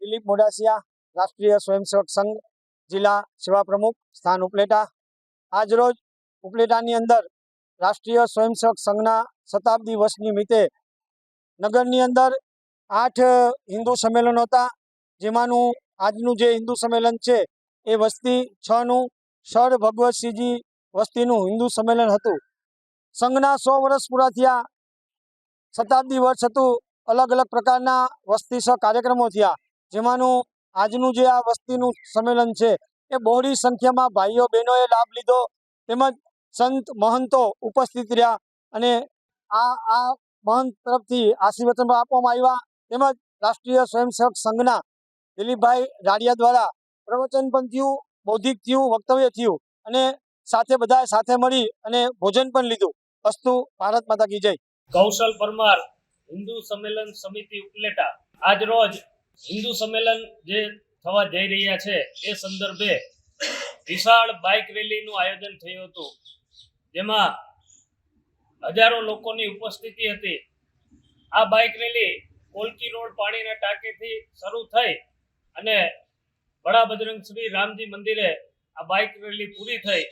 દિલીપ મોડાસિયા, રાષ્ટ્રીય સ્વયંસેવક સંઘ, જિલ્લા સેવા પ્રમુખ, સ્થાન ઉપલેટા। આજરોજ ઉપલેટાની અંદર રાષ્ટ્રીય સ્વયંસેવક સંઘના શતાબ્દી વર્ષ નિમિત્તે નગરની અંદર 8 હિન્દુ સંમેલનો હતા, જેમાંનું આજનું જે હિન્દુ સંમેલન છે એ વસ્તી 6નું સર ભગવતસિંહજી વસ્તીનું હિન્દુ સંમેલન હતું। સંઘના 100 વર્ષ પૂરા થયા, શતાબ્દી વર્ષ હતું। અલગ અલગ પ્રકારના વસ્તી સહ કાર્યક્રમો થયા, જેમાંનું આજનું જે આ વસ્તીનું સંમેલન છે એ બહોળી સંખ્યામાં ભાઈઓ બહેનોએ લાભ લીધો, તેમજ સંત મહંતો ઉપસ્થિત રહ્યા અને આ મહંત તરફથી આશીર્વચન આપવામાં આવ્યા। તેમજ રાષ્ટ્રીય સ્વયંસેવક સંઘના દિલીપભાઈ રાડિયા દ્વારા પ્રવચન પણ થયું, બૌદ્ધિક થયું, વક્તવ્ય થયું અને સાથે બધા સાથે મળી અને ભોજન પણ લીધું। અસ્તુ, ભારત માતા કી જય। કૌશલ પરમાર, હિન્દુ સંમેલન સમિતિ ઉપલેટા। આજ રોજ હિન્દુ સંમેલન જે થવા જઈ રહ્યા છે એ સંદર્ભે વિશાળ બાઇક રેલીનું આયોજન થયું હતું, જેમાં હજારો લોકોની ઉપસ્થિતિ હતી। આ બાઇક રેલી કોલકી રોડ પાણીના ટાંકીથી શરૂ થઈ અને બડા બજરંગ શ્રી રામજી મંદિરે આ બાઇક રેલી પૂરી થઈ